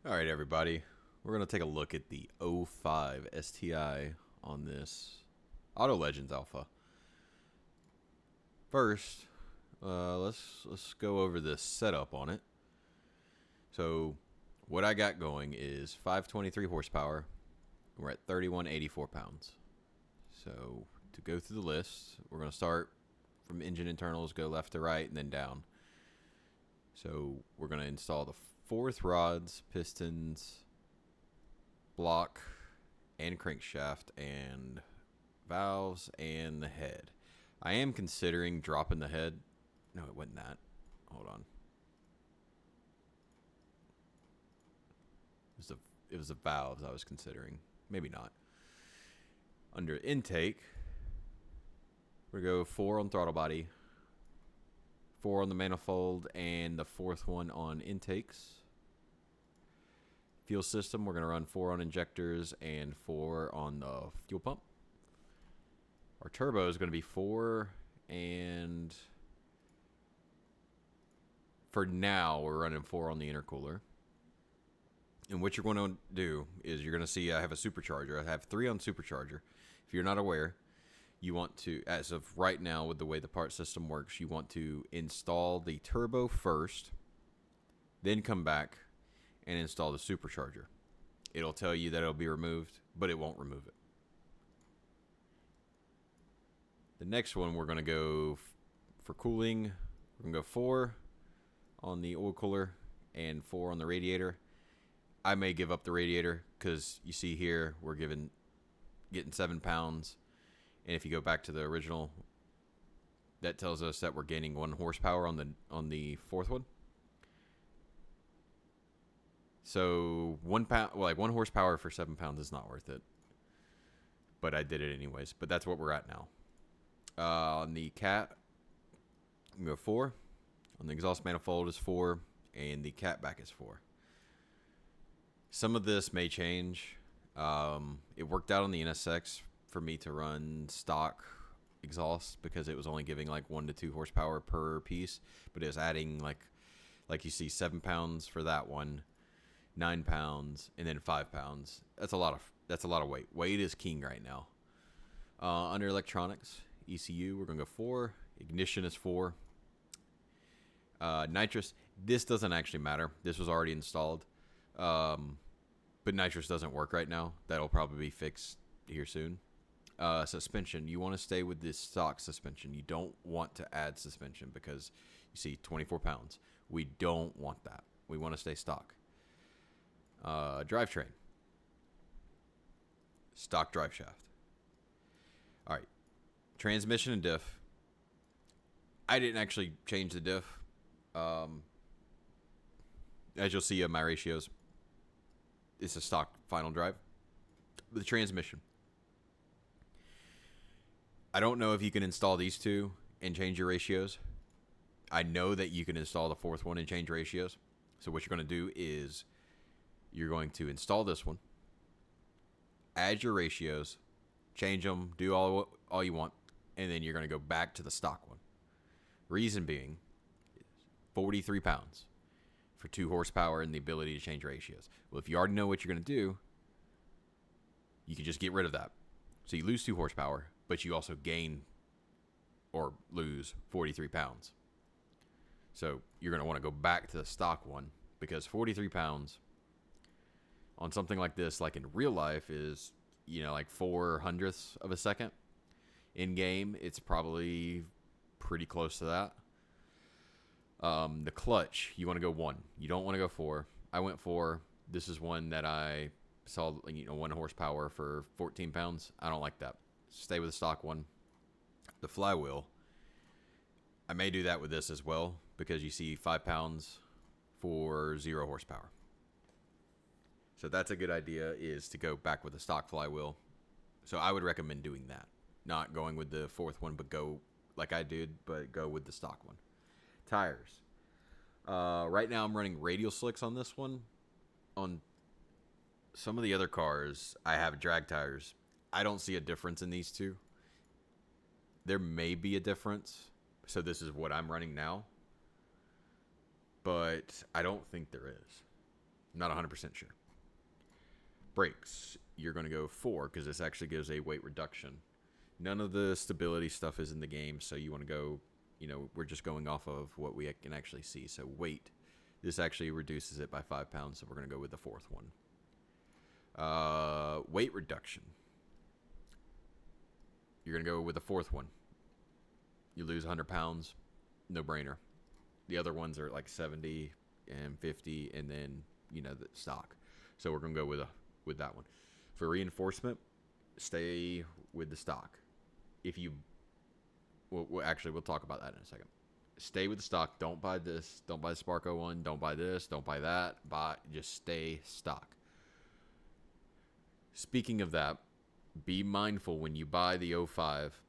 All right, everybody. We're going to take a look at the '05 STI on this Auto Legends Alpha. First, let's go over the setup on it. So, what I got going is 523 horsepower. We're at 3184 pounds. So, to go through the list, we're going to start from engine internals, go left to right, and then down. So, we're going to install the fourth rods, pistons, block, and crankshaft, and valves, and the head. I am considering dropping the head. No, it wasn't that. Hold on. It was the valves I was considering. Maybe not. Under intake, we're going to go 4 on throttle body, 4 on the manifold, and the fourth one on intakes. Fuel system, we're going to run 4 on injectors and 4 on the fuel pump. Our turbo is going to be 4, and for now, we're running 4 on the intercooler. And what you're going to do is you're going to see I have a supercharger. I have 3 on supercharger. If you're not aware, you want to, as of right now with the way the part system works, you want to install the turbo first, then come back and install the supercharger. It'll tell you that it'll be removed, but it won't remove it. The next one we're going to go for cooling. We're going to go 4 on the oil cooler and 4 on the radiator. I may give up the radiator because you see here we're getting 7 pounds. And if you go back to the original, that tells us that we're gaining 1 horsepower on the fourth one. So 1 horsepower for 7 pounds is not worth it. But I did it anyways. But that's what we're at now. On the cat, we go 4. On the exhaust manifold is 4, and the cat back is 4. Some of this may change. It worked out on the NSX for me to run stock exhaust because it was only giving like 1 to 2 horsepower per piece, but it was adding like you see 7 pounds for that one, 9 pounds, and then 5 pounds. That's a lot of weight. Weight is king right now. Under electronics, ECU, we're gonna go 4. Ignition is 4. Nitrous, this doesn't actually matter. This was already installed. But nitrous doesn't work right now. That'll probably be fixed here soon. Suspension, you want to stay with this stock suspension. You don't want to add suspension because you see 24 pounds. We don't want that. We want to stay stock. Drivetrain, stock drive shaft. All right, transmission and diff. I didn't actually change the diff. As you'll see in my ratios, it's a stock final drive. The transmission, I don't know if you can install these two and change your ratios. I know that you can install the fourth one and change ratios. So what you're going to do is you're going to install this one, add your ratios, change them, do all you want, and then you're going to go back to the stock one. Reason being, 43 pounds for 2 horsepower and the ability to change ratios. Well, if you already know what you're going to do, you can just get rid of that. So you lose 2 horsepower, but you also gain or lose 43 pounds. So you're going to want to go back to the stock one because 43 pounds on something like this, like in real life, is, like 4/100ths of a second. In game, it's probably pretty close to that. The clutch, you want to go 1. You don't want to go 4. I went 4. This is one that I saw, 1 horsepower for 14 pounds. I don't like that. Stay with the stock one. The flywheel, I may do that with this as well because you see 5 pounds for 0 horsepower. So that's a good idea, is to go back with the stock flywheel. So I would recommend doing that. Not going with the fourth one, but go like I did, but go with the stock one. Tires. Right now I'm running radial slicks on this one. On some of the other cars, I have drag tires. I don't see a difference in these two. There may be a difference. So this is what I'm running now. But I don't think there is. Not 100% sure. Brakes, you're going to go 4 because this actually gives a weight reduction. None of the stability stuff is in the game, so you want to go, we're just going off of what we can actually see. So weight, this actually reduces it by 5 pounds, so we're going to go with the 4th one. Weight reduction, you're going to go with the 4th one. You lose 100 pounds, no brainer. The other ones are like 70 and 50, and then, the stock. So we're going to go with that one. For reinforcement, stay with the stock. If you, we'll talk about that in a second. Stay with the stock. Don't buy this. Don't buy the Sparko one. Don't buy this. Don't buy that. Just stay stock. Speaking of that, be mindful when you buy the 05.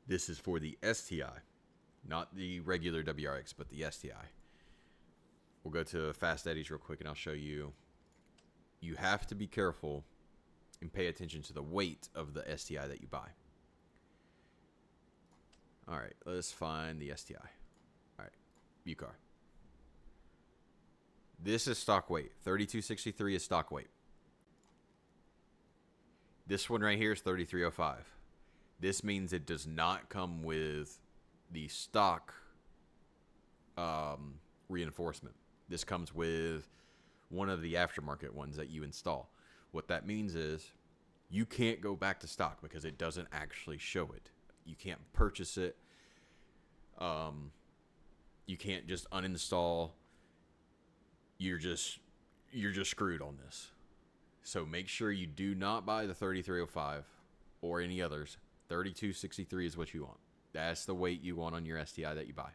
This is for the STI, not the regular WRX, but the STI. We'll go to Fast Eddies real quick, and I'll show you. You have to be careful and pay attention to the weight of the STI that you buy. All right, let's find the STI. All right, U-Car. This is stock weight. 3263 is stock weight. This one right here is 3305. This means it does not come with the stock reinforcement. This comes with one of the aftermarket ones that you install. What that means is you can't go back to stock because it doesn't actually show it. You can't purchase it. You can't just uninstall. You're just screwed on this. So make sure you do not buy the 3305 or any others. 3263 is what you want. That's the weight you want on your STI that you buy.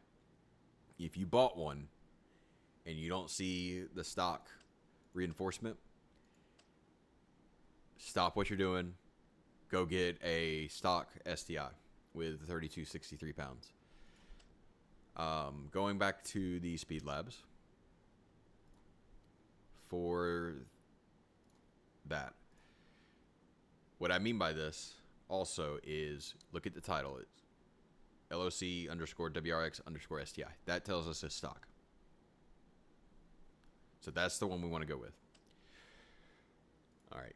If you bought one and you don't see the stock reinforcement, stop what you're doing. Go get a stock STI with 3263 pounds. Going back to the Speed Labs for that. What I mean by this also is look at the title. It's LOC_WRX_STI. That tells us it's stock. So that's the one we want to go with. All right.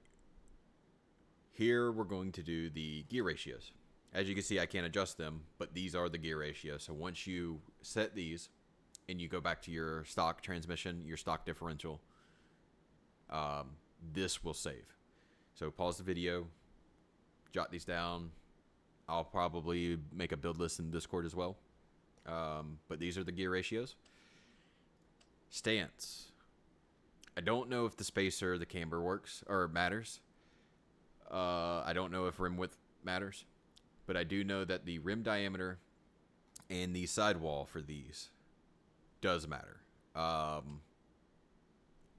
Here we're going to do the gear ratios. As you can see, I can't adjust them, but these are the gear ratios. So once you set these and you go back to your stock transmission, your stock differential, this will save. So pause the video, jot these down. I'll probably make a build list in Discord as well. But these are the gear ratios. Stance. I don't know if the spacer, the camber works or matters. I don't know if rim width matters. But I do know that the rim diameter and the sidewall for these does matter.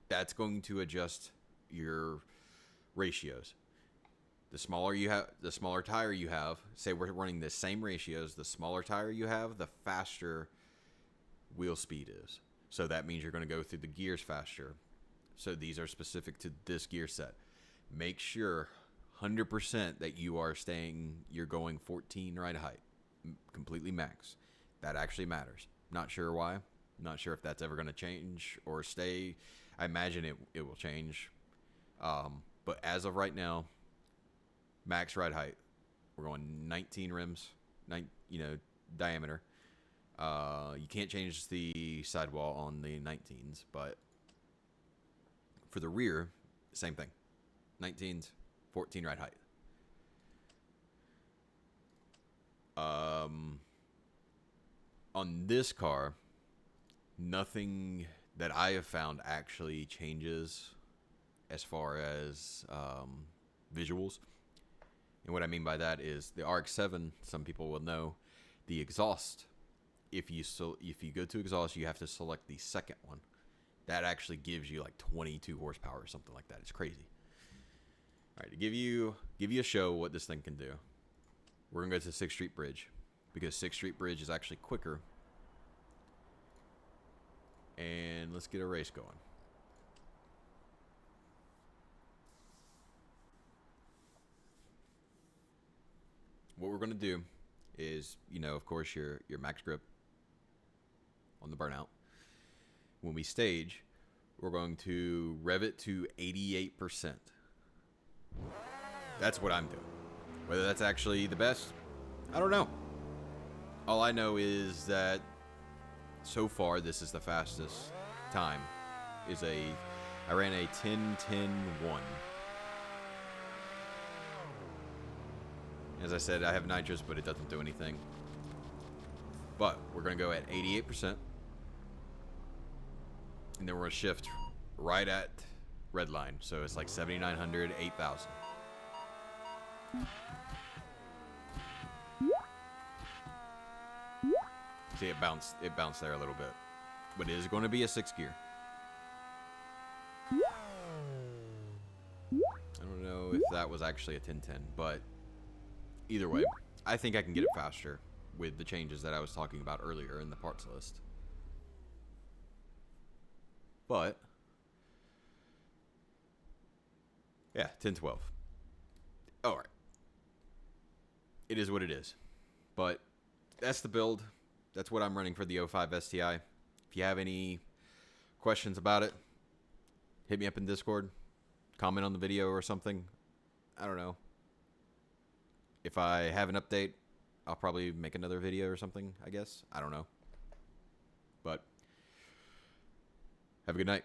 That's going to adjust your ratios. The smaller you have, the smaller tire you have, say we're running the same ratios, the smaller tire you have, the faster wheel speed is. So that means you're going to go through the gears faster. So these are specific to this gear set. Make sure 100% that you're going 14 ride height, completely max. That actually matters. Not sure why. Not sure if that's ever going to change or stay. I imagine it will change. But as of right now, max ride height, we're going 19 rims, diameter. You can't change the sidewall on the 19s, but for the rear, same thing. 19s, 14 ride height. On this car, nothing that I have found actually changes as far as visuals. And what I mean by that is the RX-7, some people will know, the exhaust, if you go to exhaust, you have to select the second one. That actually gives you like 22 horsepower or something like that. It's crazy. All right, to give you a show what this thing can do, we're gonna go to the 6th Street Bridge because 6th Street Bridge is actually quicker. And let's get a race going. What we're gonna do is, of course, your max grip on the burnout. When we stage, we're going to rev it to 88%. That's what I'm doing. Whether that's actually the best, I don't know. All I know is that so far this is the fastest time. I ran a 10:10:1. As I said, I have nitrous, but it doesn't do anything. But we're going to go at 88%. And then we're going to shift right at red line. So it's like 7,900, 8,000. See, it bounced there a little bit. But it is going to be a 6 gear. I don't know if that was actually a 10:10, but either way, I think I can get it faster with the changes that I was talking about earlier in the parts list. But yeah, 10:12. All right. It is what it is. But that's the build. That's what I'm running for the 05 STI. If you have any questions about it, hit me up in Discord. Comment on the video or something. I don't know. If I have an update, I'll probably make another video or something, I guess. I don't know. But have a good night.